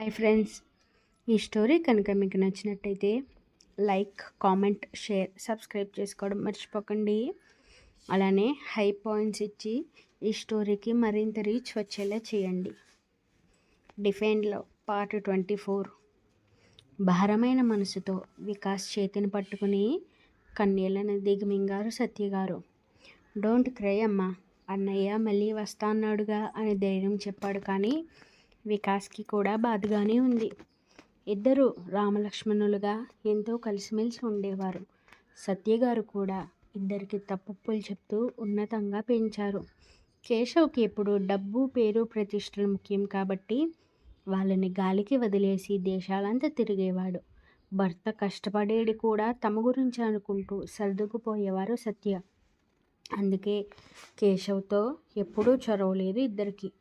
Hi friends, ఈ story కనుక మీకు నచ్చినట్టయితే లైక్, కామెంట్, షేర్, సబ్స్క్రైబ్ చేసుకోవడం మర్చిపోకండి. అలానే హై పాయింట్స్ ఇచ్చి ఈ స్టోరీకి మరింత రీచ్ వచ్చేలా చేయండి. డిఫెండ్లో పార్ట్ 24. భారమైన మనసుతో వికాస్ చేతిని పట్టుకుని కన్నీళ్ళని దిగమింగారు సత్యగారు. డోంట్ క్రై అమ్మా, అన్నయ్య మళ్ళీ వస్తా అన్నాడుగా అని ధైర్యం చెప్పాడు. కానీ వికాస్కి కూడా బాధగానే ఉంది. ఇద్దరు రామలక్ష్మణులుగా ఎంతో కలిసిమెలిసి ఉండేవారు. సత్యగారు కూడా ఇద్దరికి తప్పులు చెప్తూ ఉన్నతంగా పెంచారు. కేశవ్కి ఎప్పుడు డబ్బు, పేరు, ప్రతిష్టలు ముఖ్యం కాబట్టి వాళ్ళని గాలికి వదిలేసి దేశాలంతా తిరిగేవాడు. భర్త కష్టపడేది కూడా తమ గురించి అనుకుంటూ సర్దుకుపోయేవారు సత్య. అందుకే కేశవ్తో ఎప్పుడూ చొరవలేదు ఇద్దరికి.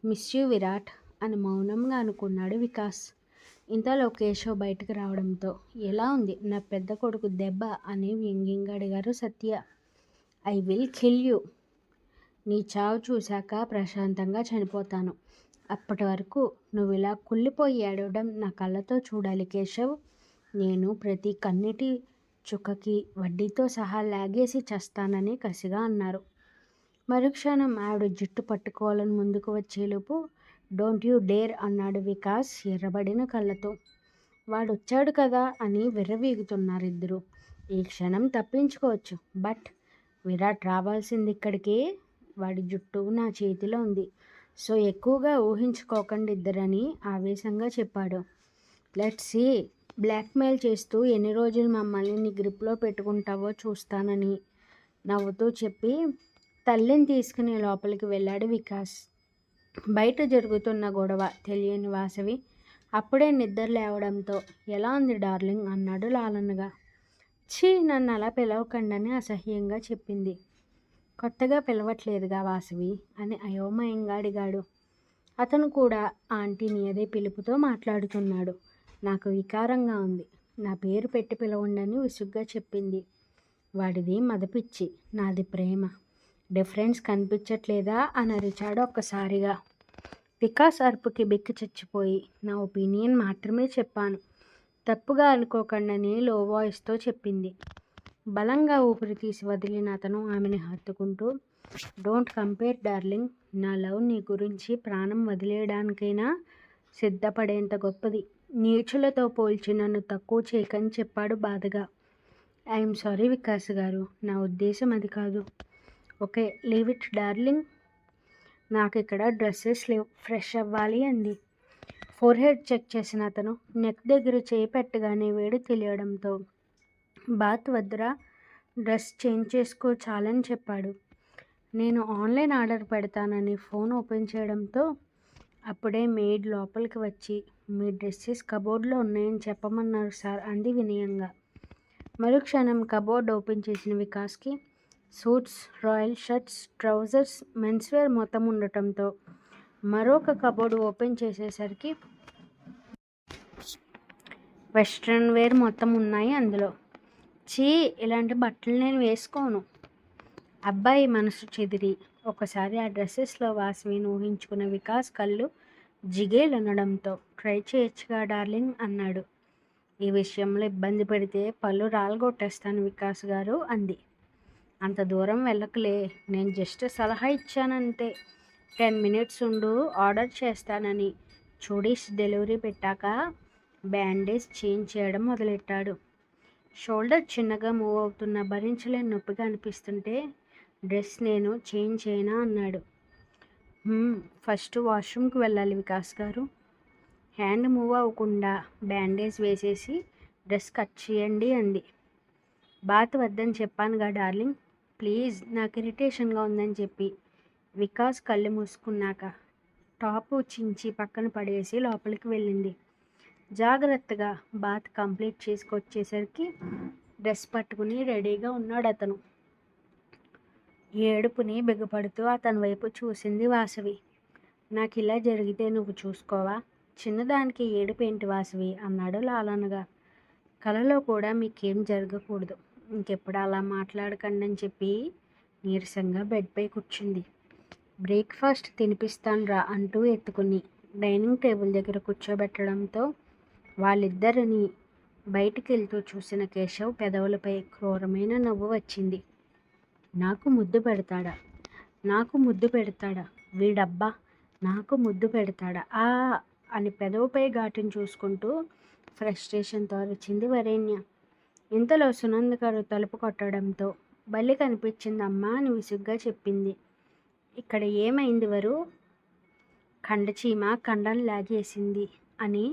మిస్ యూ విరాట్ అని మౌనంగా అనుకున్నాడు వికాస్. ఇంతలో కేశవ్ బయటకు రావడంతో, ఎలా ఉంది నా పెద్ద కొడుకు దెబ్బ అని వ్యంగ్యంగా అడిగారు Satya. I will kill you. నీ చావు చూశాక ప్రశాంతంగా చనిపోతాను. అప్పటి వరకు నువ్వు ఇలా కుళ్ళిపోయి ఏడవడం నా కళ్ళతో చూడాలి కేశవ్. నేను ప్రతి కన్నిటి చుక్కకి వడ్డీతో సహా లాగేసి చస్తానని కసిగా అన్నారు. మరుక్షణం ఆవిడ జుట్టు పట్టుకోవాలని ముందుకు వచ్చేలోపు, డోంట్ యూ డేర్ అన్నాడు వికాస్ ఎర్రబడిన కళ్ళతో. వాడొచ్చాడు కదా అని విర్రవీగుతున్నారు ఇద్దరు. ఈ క్షణం తప్పించుకోవచ్చు, బట్ విరాట్ రావాల్సింది ఇక్కడికి. వాడి జుట్టు నా చేతిలో ఉంది, సో ఎక్కువగా ఊహించుకోకండి ఇద్దరని ఆవేశంగా చెప్పాడు. Let's see. బ్లాక్మెయిల్ చేస్తూ ఎన్ని రోజులు మమ్మల్ని నీ గ్రిప్లో పెట్టుకుంటావో చూస్తానని నవ్వుతూ చెప్పి తల్లిని తీసుకుని లోపలికి వెళ్ళాడు వికాస్. బయట జరుగుతున్న గొడవ తెలియని వాసవి అప్పుడే నిద్ర లేవడంతో, ఎలా ఉంది డార్లింగ్ అన్నాడు లాలనగా. ఛీ, నన్ను అలా పిలవకండని అసహ్యంగా చెప్పింది. కొత్తగా పిలవట్లేదుగా వాసవి అని అయోమయంగా అడిగాడు. అతను కూడా ఆంటీని అదే పిలుపుతో మాట్లాడుతున్నాడు. నాకు వికారంగా ఉంది, నా పేరు పెట్టి పిలవండని విసుగ్గా చెప్పింది. వాడిది మదపిచ్చి, నాది ప్రేమ. డిఫరెన్స్ కనిపించట్లేదా అని అరిచాడు ఒక్కసారిగా. వికాస్ అరుపుకి బెక్కి చచ్చిపోయి, నా ఒపీనియన్ మాత్రమే చెప్పాను, తప్పుగా అనుకోకండని లో వాయిస్తో చెప్పింది. బలంగా ఊపిరి తీసి వదిలిన అతను ఆమెని హత్తుకుంటూ, డోంట్ కంపేర్ డార్లింగ్. నా లవ్ నీ గురించి ప్రాణం వదిలేయడానికైనా సిద్ధపడేంత గొప్పది. నీచులతో పోల్చి నన్ను తక్కువ చేయకని చెప్పాడు బాధగా. ఐఎమ్ సారీ వికాస్ గారు, నా ఉద్దేశం అది కాదు. Okay, leave it darling. నాకు ఇక్కడ డ్రెస్సెస్ లేవు, ఫ్రెష్ అవ్వాలి అంది. ఫోర్ హెడ్ చెక్ చేసిన అతను నెక్ దగ్గర చేయి పెట్టగానే వేడి తెలియడంతో, బాత్ వద్దురా, డ్రెస్ చేంజ్ చేసుకో చాలని చెప్పాడు. నేను ఆన్లైన్ ఆర్డర్ పెడతానని ఫోన్ ఓపెన్ చేయడంతో, అప్పుడే మెయిడ్ లోపలికి వచ్చి మీ డ్రెస్సెస్ కబోర్డ్లో ఉన్నాయని చెప్పమన్నారు సార్ అంది వినయంగా. మరుక్షణం కబోర్డ్ ఓపెన్ చేసిన వికాస్కి suits, royal shirts, trousers, menswear మొత్తం ఉండటంతో మరొక కబోర్డు ఓపెన్ చేసేసరికి వెస్ట్రన్ వేర్ మొత్తం ఉన్నాయి అందులో. చీ, ఇలాంటి బట్టలు నేను వేసుకోను. అబ్బాయి మనసు చెదిరి ఒకసారి ఆ డ్రెస్సెస్లో వాసవిని ఊహించుకున్న వికాస్ కళ్ళు జిగేలనడంతో, ట్రై చేయొచ్చుగా డార్లింగ్ అన్నాడు. ఈ విషయంలో ఇబ్బంది పెడితే పళ్ళు రాలగొట్టేస్తాను వికాస్ గారు అంది. అంత దూరం వెళ్ళకలే, నేను జస్ట్ సలహా ఇచ్చానంతే. 10 minutes ఉండు, ఆర్డర్ చేస్తానని చూడీస్ డెలివరీ పెట్టాక బ్యాండేజ్ చేంజ్ చేయడం మొదలెట్టాడు. షోల్డర్ చిన్నగా మూవ్ అవుతున్న భరించలేని నొప్పిగా అనిపిస్తుంటే, డ్రెస్ నేను చేంజ్ చేయనా అన్నాడు. ఫస్ట్ వాష్రూమ్కి వెళ్ళాలి వికాస్ గారు. హ్యాండ్ మూవ్ అవ్వకుండా బ్యాండేజ్ వేసేసి డ్రెస్ కట్ చేయండి అంది. బాత్ వద్దని చెప్పానుగా డార్లింగ్, ప్లీజ్, నాకు ఇరిటేషన్గా ఉందని చెప్పి వికాస్ కళ్ళు మూసుకున్నాక టాపు చించి పక్కన పడేసి లోపలికి వెళ్ళింది. జాగ్రత్తగా బాత్ కంప్లీట్ చేసుకొచ్చేసరికి డ్రెస్ పట్టుకుని రెడీగా ఉన్నాడు అతను. ఏడుపుని బిగపడుతూ అతని వైపు చూసింది వాసవి. నాకు ఇలా జరిగితే నువ్వు చూసుకోవా? చిన్నదానికి ఏడుపేంటి వాసవి అన్నాడు లాలనగా. కలలో కూడా మీకేం జరగకూడదు, ఇంకెప్పుడు అలా మాట్లాడకండి అని చెప్పి నీరసంగా బెడ్పై కూర్చుంది. బ్రేక్ఫాస్ట్ తినిపిస్తాను రా అంటూ ఎత్తుకుని డైనింగ్ టేబుల్ దగ్గర కూర్చోబెట్టడంతో వాళ్ళిద్దరిని బయటికి వెళ్తూ చూసిన కేశవ్ పెదవులపై క్రూరమైన నవ్వు వచ్చింది. నాకు ముద్దు పెడతాడా, నాకు ముద్దు పెడతాడా, వీడబ్బా నాకు ముద్దు పెడతాడా అని పెదవుపై ఘాటును చూసుకుంటూ ఫ్రస్ట్రేషన్తో అరిచింది వరేణ్య. ఇంతలో సునంద గారు తలుపు కొట్టడంతో బల్లి కనిపించిందమ్మా అని విసుగ్గా చెప్పింది. ఇక్కడ ఏమైంది వరు? కండచీమ కండం లాగేసింది అని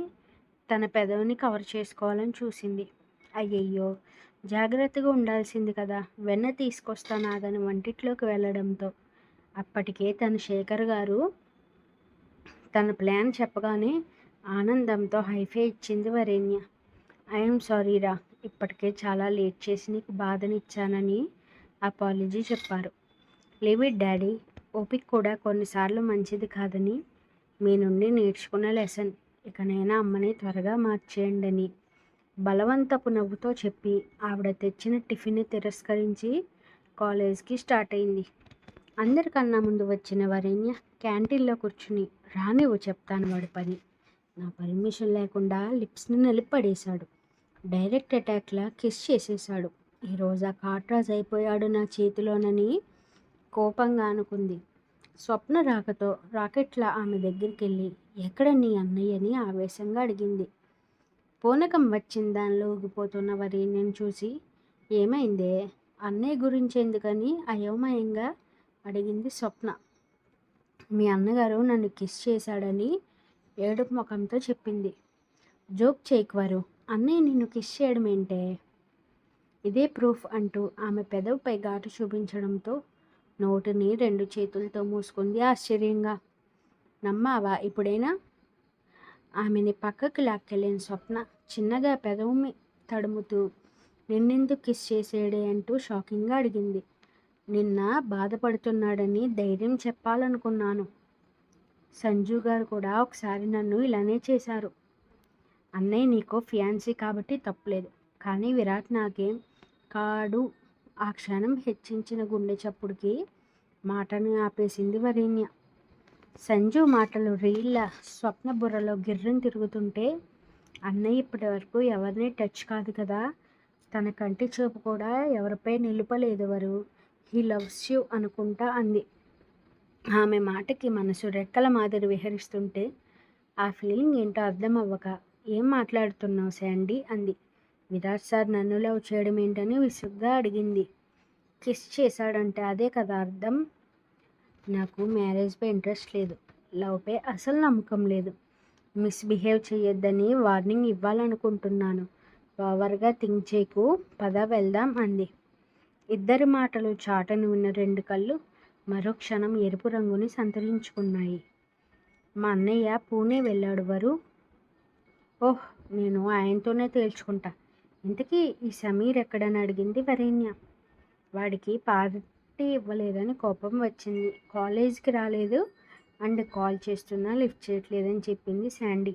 తన పెదవిని కవర్ చేసుకోవాలని చూసింది. అయ్యయ్యో, జాగ్రత్తగా ఉండాల్సింది కదా. వెన్న తీసుకొస్తానాగని వంటిట్లోకి వెళ్ళడంతో అప్పటికే తన శేఖర్ గారు తన ప్లాన్ చెప్పగానే ఆనందంతో హైఫై ఇచ్చింది వరేణ్య. ఐఎమ్ సారీరా, ఇప్పటికే చాలా లేట్ చేసి నీకు బాధనిచ్చానని అపాలజీ చెప్పారు. లీవ్ ఇట్ డాడీ, ఓపిక కూడా కొన్నిసార్లు మంచిది కాదని మీ నుండి నేర్చుకున్న లెసన్. ఇకనైనా అమ్మని త్వరగా మార్చేయండి అని బలవంతపు నవ్వుతో చెప్పి ఆవిడ తెచ్చిన టిఫిన్ని తిరస్కరించి కాలేజ్కి స్టార్ట్ అయింది. అందరికన్నా ముందు వచ్చిన వరేణ్య క్యాంటీన్లో కూర్చుని రానివ్వు చెప్తాను వాడి పని. నా పర్మిషన్ లేకుండా లిప్స్ని నలిపడేశాడు. డైరెక్ట్ అటాక్లా కిస్ చేసేశాడు. ఈరోజు ఆ కాట్రాజ్ అయిపోయాడు నా చేతిలోనని కోపంగా అనుకుంది. స్వప్న రాకతో రాకెట్లా ఆమె దగ్గరికి వెళ్ళి ఎక్కడ నీ అన్నయ్యని ఆవేశంగా అడిగింది. పూనకం వచ్చిన దానిలో ఊగిపోతున్న వరేణ్యను చూసి ఏమైందే, అన్నయ్య గురించి ఎందుకని అయోమయంగా అడిగింది స్వప్న. మీ అన్నగారు నన్ను కిస్ చేశాడని ఏడుపు ముఖంతో చెప్పింది. జోక్ చేయకువారు, అన్నయ్య నిన్ను కిస్ చేయడం ఏంటే? ఇదే ప్రూఫ్ అంటూ ఆమె పెదవిపై ఘాటు చూపించడంతో నోటిని 2 చేతులతో మూసుకుంది ఆశ్చర్యంగా. నమ్మావా ఇప్పుడైనా? ఆమెని పక్కకి లాక్కెళ్ళిన స్వప్న చిన్నగా పెదవి తడుముతూ నిన్నెందుకు కిస్ చేసేడే అంటూ షాకింగ్గా అడిగింది. నిన్న బాధపడుతున్నాడని ధైర్యం చెప్పాలనుకున్నాను. సంజు గారు కూడా ఒకసారి నన్ను ఇలానే చేశారు. అన్నయ్య నీకో ఫియాన్సీ కాబట్టి తప్పులేదు, కానీ విరాట్ నాకేం కాడు. ఆ క్షణం హెచ్చించిన గుండె చప్పుడుకి మాటను ఆపేసింది వరేణ్య. సంజు మాటలు రీళ్ళ స్వప్న బుర్రలో గిర్రం తిరుగుతుంటే అన్నయ్య ఇప్పటి వరకు ఎవరిని టచ్ కాదు కదా, తన కంటి చూపు కూడా ఎవరిపై నిలుపలేదు వరు. హీ లవ్స్ యూ అనుకుంటా అంది. ఆమె మాటకి మనసు రెక్కల మాదిరి విహరిస్తుంటే ఆ ఫీలింగ్ ఏంటో అర్థం అవ్వక ఏం మాట్లాడుతున్నావు శాండీ అంది. విరాట్ సార్ నన్ను లవ్ చేయడం ఏంటని విసుగ్గా అడిగింది. కిస్ చేశాడంటే అదే కదా అర్థం. నాకు మ్యారేజ్పై ఇంట్రెస్ట్ లేదు, లవ్పై అసలు నమ్మకం లేదు. మిస్బిహేవ్ చేయొద్దని వార్నింగ్ ఇవ్వాలనుకుంటున్నాను. ఓవర్గా థింక్ చేయకు, పద వెళ్దాం అంది. ఇద్దరి మాటలు చాటను విన్న 2 కళ్ళు మరో క్షణం ఎరుపు రంగుని సంతరించుకున్నాయి. మా అన్నయ్య పూణే వెళ్ళాడు వరు. ఓహ్, నేను ఆయనతోనే తేల్చుకుంటా. ఇంతకీ ఈ సమీర్ ఎక్కడని అడిగింది వరేణ్య. వాడికి పార్టీ ఇవ్వలేదని కోపం వచ్చింది. కాలేజీకి రాలేదు అండ్ కాల్ చేస్తున్నా లిఫ్ట్ చేయట్లేదని చెప్పింది శాండీ.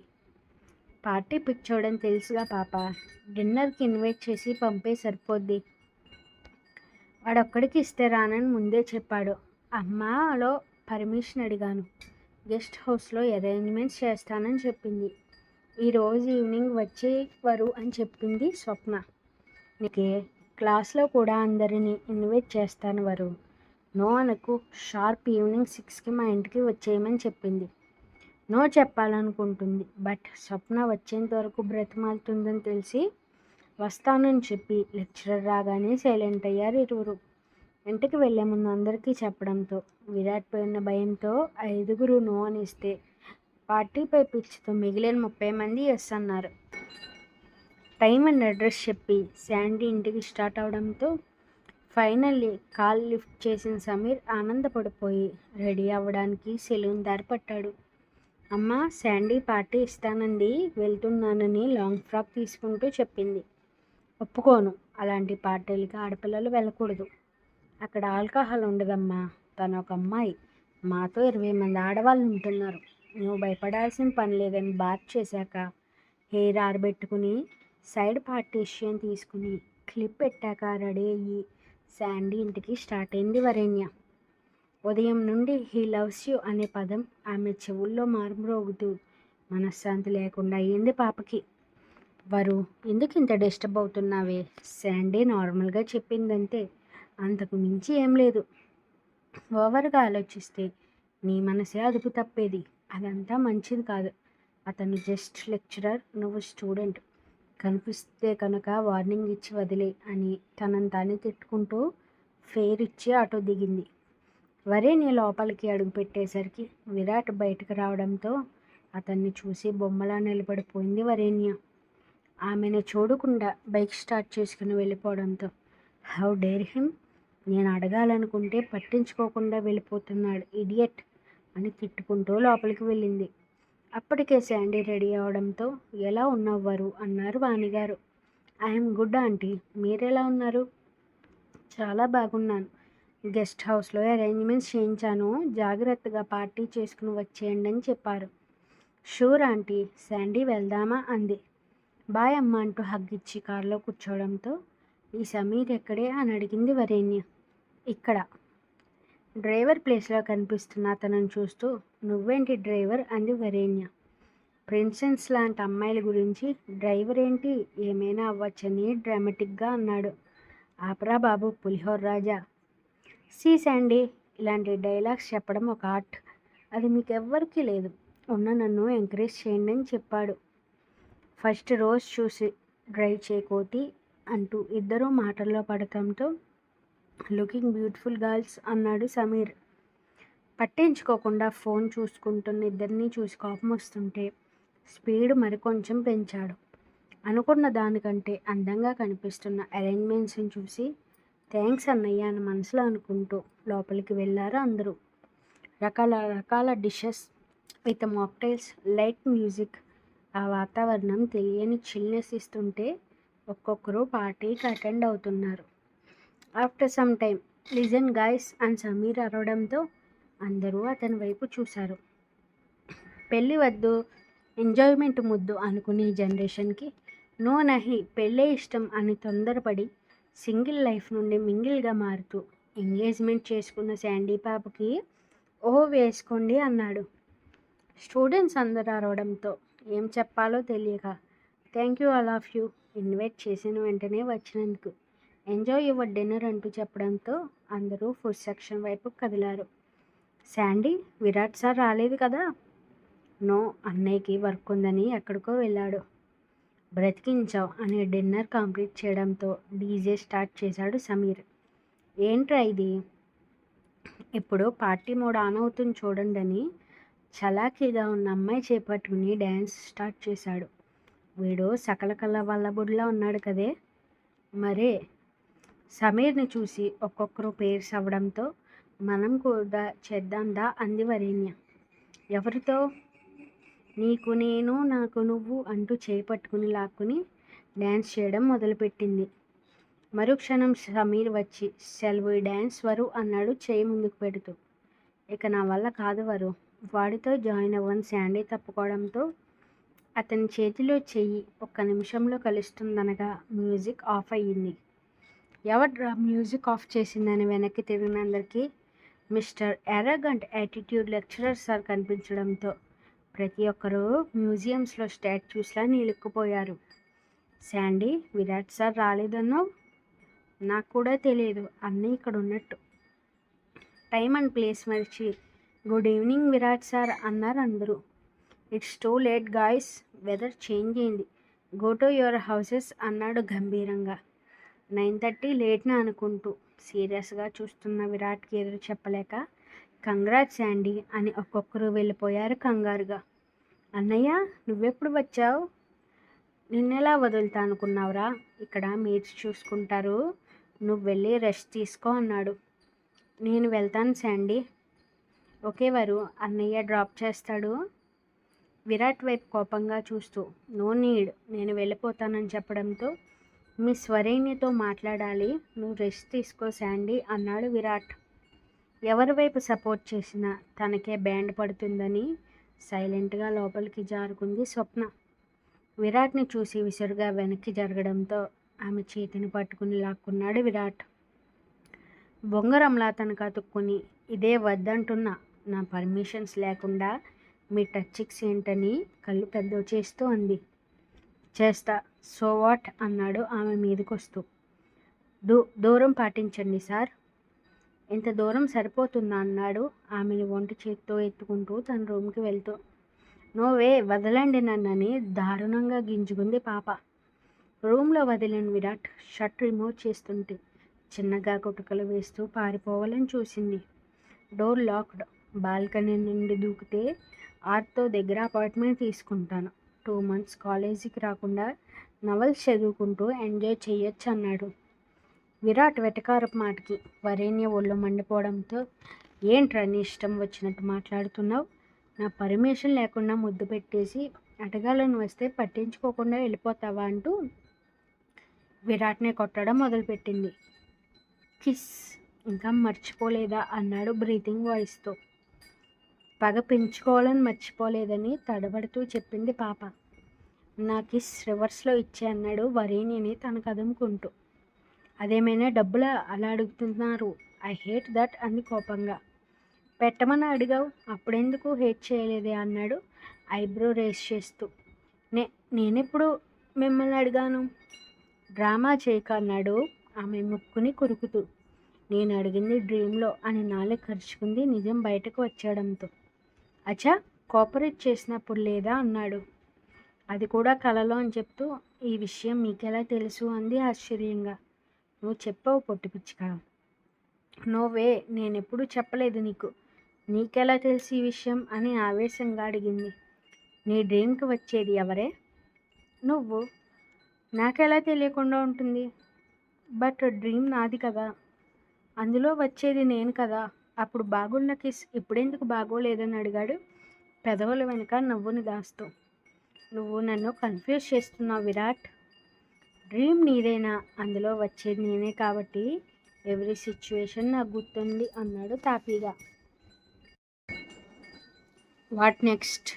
పార్టీ పిచ్చోడని తెలుసుగా పాప, డిన్నర్కి ఇన్వైట్ చేసి పంపే సరిపోద్ది. వాడొక్కడికి ఇస్తే రానని ముందే చెప్పాడు. అమ్మలో పర్మిషన్ అడిగాను. గెస్ట్ హౌస్లో అరేంజ్మెంట్స్ చేస్తానని చెప్పింది. ఈరోజు ఈవినింగ్ వచ్చేవారు అని చెప్పింది స్వప్న. నీకే క్లాస్లో కూడా అందరినీ ఇన్వైట్ చేస్తాను వరు. నో అనకు, షార్ప్ ఈవినింగ్ 6కి మా ఇంటికి వచ్చేయమని చెప్పింది. నో చెప్పాలనుకుంటుంది, బట్ స్వప్న వచ్చేంత వరకు బ్రతిమాలుతుందని తెలిసి వస్తానని చెప్పి లెక్చరర్ రాగానే సైలెంట్ అయ్యారు ఇరువురు. ఇంటికి వెళ్లే ముందు అందరికీ చెప్పడంతో విరాట్ పోయిన భయంతో 5గురు నో అనిస్తే పార్టీపై పిచ్చితో మిగిలిన 30 మంది ఎస్ అన్నారు. టైం అండ్ అడ్రస్ చెప్పి శాండీ ఇంటికి స్టార్ట్ అవడంతో ఫైనల్లీ కాల్ లిఫ్ట్ చేసిన సమీర్ ఆనందపడిపోయి రెడీ అవ్వడానికి సెలూన్ దారి పట్టాడు. అమ్మ, శాండీ పార్టీ ఇస్తానంది, వెళ్తున్నానని లాంగ్ ఫ్రాక్ తీసుకుంటూ చెప్పింది. ఒప్పుకోను, అలాంటి పార్టీలకి ఆడపిల్లలు వెళ్ళకూడదు. అక్కడ ఆల్కహాల్ ఉండదమ్మా. తను ఒక అమ్మాయి, మాతో 20 మంది ఆడవాళ్ళు ఉంటున్నారు. నువ్వు భయపడాల్సిన పని లేదని బాత్ చేశాక హెయిర్ ఆరబెట్టుకుని సైడ్ పార్టీషన్ తీసుకుని క్లిప్ పెట్టాక రెడీ అయ్యి శాండీ ఇంటికి స్టార్ట్ అయింది వరేణ్య. ఉదయం నుండి హీ లవ్స్ యూ అనే పదం ఆమె చెవుల్లో మారుమ్రోగుతూ మనశ్శాంతి లేకుండా అయ్యింది పాపకి. వరు, ఎందుకు ఇంత డిస్టర్బ్ అవుతున్నావే? శాండీ నార్మల్గా చెప్పిందంతే, అంతకు మించి ఏం లేదు. ఓవర్గా ఆలోచిస్తే నీ మనసే అదుపు తప్పేది. అదంతా మంచిది కాదు. అతను జస్ట్ లెక్చరర్, నువ్వు స్టూడెంట్. కనిపిస్తే కనుక వార్నింగ్ ఇచ్చి వదిలే అని తనని తానే తిట్టుకుంటూ ఫేర్ ఇచ్చి ఆటో దిగింది. వరేణ్య లోపలికి అడుగు పెట్టేసరికి విరాట్ బయటకు రావడంతో అతన్ని చూసి బొమ్మలా నిలబడిపోయింది వరేణ్య. ఆమెను చూడకుండా బైక్ స్టార్ట్ చేసుకుని వెళ్ళిపోవడంతో హౌ డేర్ హిమ్, నేను అడగాలనుకుంటే పట్టించుకోకుండా వెళ్ళిపోతున్నాడు ఇడియట్ అని తిట్టుకుంటూ లోపలికి వెళ్ళింది. అప్పటికే శాండీ రెడీ అవడంతో ఎలా ఉన్నవ్వరు అన్నారు వాణిగారు. ఐఎమ్ గుడ్ ఆంటీ, మీరెలా ఉన్నారు? చాలా బాగున్నాను. గెస్ట్ హౌస్లో అరేంజ్మెంట్స్ చేయించాను, జాగ్రత్తగా పార్టీ చేసుకుని వచ్చేయండి అని చెప్పారు. షూర్ ఆంటీ, శాండీ వెళ్దామా అంది. బాయ్ అమ్మ అంటూ హగ్ ఇచ్చి కారులో కూర్చోవడంతో ఈ సమీర్ ఎక్కడే అని అడిగింది వరేణ్య. ఇక్కడ. డ్రైవర్ ప్లేస్లో కనిపిస్తున్న అతను చూస్తూ నువ్వేంటి డ్రైవర్ అంది వరేణ్య. ప్రిన్సెస్ లాంటి అమ్మాయిల గురించి డ్రైవర్ ఏంటి, ఏమైనా అవ్వచ్చని డ్రామాటిక్గా అన్నాడు. ఆపరా బాబు పులిహోర రాజా. సి శాండీ, ఇలాంటి డైలాగ్స్ చెప్పడం ఒక ఆర్ట్, అది మీకు ఎవ్వరికీ లేదు. ఉన్న నన్ను ఎంకరేజ్ చేయండి అని చెప్పాడు. ఫస్ట్ రోజు చూసి డ్రైవ్ చేయకోతి అంటూ ఇద్దరూ మాటల్లో పడటంతో లుకింగ్ బ్యూటిఫుల్ గర్ల్స్ అన్నాడు సమీర్. పట్టించుకోకుండా ఫోన్ చూసుకుంటున్న ఇద్దరినీ చూసి కోపం వస్తుంటే స్పీడ్ మరికొంచెం పెంచాడు. అనుకున్న దానికంటే అందంగా కనిపిస్తున్న అరేంజ్మెంట్స్ని చూసి థ్యాంక్స్ అన్నయ్య అని మనసులో అనుకుంటూ లోపలికి వెళ్ళారు అందరూ. రకాల రకాల dishes with mocktails, light music, ఆ వాతావరణం తెలియని చిల్నెస్ ఇస్తుంటే ఒక్కొక్కరు పార్టీకి అటెండ్ అవుతున్నారు. After some time listen guys అని సమీర్ అరవడంతో అందరూ అతని వైపు చూశారు. పెళ్ళి వద్దు, ఎంజాయ్మెంట్ ముద్దు అనుకునే జనరేషన్కి నో నహి, పెళ్ళే ఇష్టం అని తొందరపడి సింగిల్ లైఫ్ నుండి మింగిల్గా మారుతూ ఎంగేజ్మెంట్ చేసుకున్న శాండీ పాపకి ఓహో వేసుకోండి అన్నాడు. స్టూడెంట్స్ అందరూ అరవడంతో ఏం చెప్పాలో తెలియక thank you all of you, invite చేసిన వెంటనే వచ్చినందుకు, ఎంజాయ్ యువర్ డిన్నర్ అంటూ చెప్పడంతో అందరూ ఫుడ్ సెక్షన్ వైపు కదిలారు. శాండీ, విరాట్ సార్ రాలేదు కదా? నో, అన్నయ్యకి వర్క్ ఉందని ఎక్కడికో వెళ్ళాడు. బ్రతికించావు అని డిన్నర్ కంప్లీట్ చేయడంతో డీజే స్టార్ట్ చేశాడు సమీర్. ఏంట్రా ఇది, ఇప్పుడు పార్టీ మోడ్ ఆన్ అవుతుంది చూడండి అని చలాకీగా ఉన్న అమ్మాయి చేపట్టుకుని డ్యాన్స్ స్టార్ట్ చేశాడు. వీడు సకల కళ వల్లబుడిలా ఉన్నాడు కదే. మరే సమీర్ని చూసి ఒక్కొక్కరు పేర్స్ అవ్వడంతో మనం కూడా చేద్దాందా అంది వరేణ్య. ఎవరితో? నీకు నేను, నాకు నువ్వు అంటూ చేపట్టుకుని లాక్కుని డ్యాన్స్ చేయడం మొదలుపెట్టింది. మరుక్షణం సమీర్ వచ్చి సెల్వి డ్యాన్స్ వరు అన్నాడు చేయి ముందుకు పెడుతూ. ఇక నా వల్ల కాదు వరు, వాడితో జాయిన్ అవ్వని శాండీ తప్పుకోవడంతో అతని చేతిలో చెయ్యి ఒక్క నిమిషంలో కలుస్తుందనగా మ్యూజిక్ ఆఫ్ అయ్యింది. ఎవడ్రా మ్యూజిక్ ఆఫ్ చేసిందని వెనక్కి తిరిగినందరికీ mister arrogant attitude lecturer sir కనిపించడంతో ప్రతి ఒక్కరూ మ్యూజియంస్లో స్టాచ్యూస్లా నిలుక్కుపోయారు. శాండీ, విరాట్ సార్ రాలేదన్నావు? నాకు కూడా తెలియదు, అన్నీ ఇక్కడ ఉన్నట్టు. టైం అండ్ ప్లేస్ మర్చి గుడ్ ఈవినింగ్ విరాట్ సార్ అన్నారు అందరూ. It's too late guys, weather change అయింది, గో టు యువర్ హౌసెస్ అన్నాడు గంభీరంగా. 9:30 లేట్నా అనుకుంటూ సీరియస్గా చూస్తున్న విరాట్కి ఎదురు చెప్పలేక కంగ్రాట్స్ శాండీ అని ఒక్కొక్కరు వెళ్ళిపోయారు కంగారుగా. అన్నయ్య, నువ్వెప్పుడు వచ్చావు? నిన్నెలా వదులుతా అనుకున్నావురా, ఇక్కడ మీరు చూసుకుంటారు, నువ్వు వెళ్ళి రెస్ట్ తీసుకో అన్నాడు. నేను వెళ్తాను శాండీ. ఓకే వరు, అన్నయ్య డ్రాప్ చేస్తాడు. విరాట్ వైపు కోపంగా చూస్తూ నో నీడ్, నేను వెళ్ళిపోతానని చెప్పడంతో మిస్ వరేణ్యతో మాట్లాడాలి, నువ్వు రెస్ట్ తీసుకో శాండీ అన్నాడు విరాట్. ఎవరి వైపు సపోర్ట్ చేసినా తనకే బ్యాండ్ పడుతుందని సైలెంట్గా లోపలికి జారుకుంది స్వప్న. విరాట్ని చూసి విసురుగా వెనక్కి జరగడంతో ఆమె చేతిని పట్టుకుని లాక్కున్నాడు విరాట్. బొంగరంలా తనకు అతుక్కుని ఇదే వద్దంటున్నా. నా పర్మిషన్స్ లేకుండా మీ టచ్చింగ్స్ ఏంటని కళ్ళు పెద్దవి చేస్తూ అంది. చేస్తా, సో వాట్ అన్నాడు ఆమె మీదకొస్తూ. దూరం పాటించండి సార్. ఇంత దూరం సరిపోతుందా అన్నాడు ఆమెని ఒంటి చేత్తో ఎత్తుకుంటూ తన రూమ్కి వెళ్తూ. నోవే, వదలండి నన్నని దారుణంగా గింజుకుంది పాప. రూమ్లో వదిలిన విరాట్ షర్ట్ రిమూవ్ చేస్తుంటే చిన్నగా కుటుకలు వేస్తూ పారిపోవాలని చూసింది. Door locked. బాల్కనీ నుండి దూకితే ఆర్తో దగ్గర అపార్ట్మెంట్ తీసుకుంటాను. 2 months కాలేజీకి రాకుండా నవల్స్ చదువుకుంటూ ఎంజాయ్ చెయ్యొచ్చు అన్నాడు. విరాట్ వెటకారపు మాటకి వరేణ్య ఒళ్ళు మండిపోవడంతో, ఏంట్రా నీ ఇష్టం వచ్చినట్టు మాట్లాడుతున్నావు? నా పర్మిషన్ లేకుండా ముద్దు పెట్టేసి అడగాలని వస్తే పట్టించుకోకుండా వెళ్ళిపోతావా అంటూ విరాట్ని కొట్టడం మొదలుపెట్టింది. కిస్ ఇంకా మర్చిపోలేదా అన్నాడు బ్రీతింగ్ వాయిస్తో. పగ పెంచుకోవాలని మర్చిపోలేదని తడబడుతూ చెప్పింది పాప. నా కిస్ రివర్స్లో ఇచ్చే అన్నాడు వరేణ్యని తను కదుముకుంటూ. అదేమైనా డబ్బులా అలా అడుగుతున్నారు? ఐ హేట్ దట్ అంది కోపంగా. పెట్టమని అడిగావు, అప్పుడెందుకు హేట్ చేయలేదే అన్నాడు ఐబ్రో రేస్ చేస్తూ. నేనెప్పుడు మిమ్మల్ని అడిగాను? డ్రామా చేయక అన్నాడు ఆమె ముక్కుని కురుకుతూ. నేను అడిగింది డ్రీమ్లో అని నాలుక ఖర్చుకుంది నిజం బయటకు వచ్చేయడంతో. అచ్చా, కోఆపరేట్ చేసినప్పుడు లేదా అన్నాడు. అది కూడా కలలో అని చెప్తూ. ఈ విషయం మీకెలా తెలుసు అంది ఆశ్చర్యంగా. నువ్వు చెప్పావు పొట్టిపిచ్చిక. నోవే, నేనెప్పుడు చెప్పలేదు నీకు. నీకెలా తెలుసు ఈ విషయం అని ఆవేశంగా అడిగింది. నీ డ్రీమ్కి వచ్చేది ఎవరే? నువ్వు. నాకెలా తెలియకుండా ఉంటుంది? బట్ డ్రీమ్ నాది కదా, అందులో వచ్చేది నేను కదా. అప్పుడు బాగున్న కిస్ ఇప్పుడెందుకు బాగోలేదని అడిగాడు పెదవుల వెనుక నవ్వుని దాస్తూ. నువ్వు నన్ను కన్ఫ్యూజ్ చేస్తున్నావు విరాట్. డ్రీమ్ నీదేనా, అందులో వచ్చేది నేనే కాబట్టి ఎవ్రీ సిచ్యువేషన్ నాకు గుర్తుంది అన్నాడు తాపీగా. What next?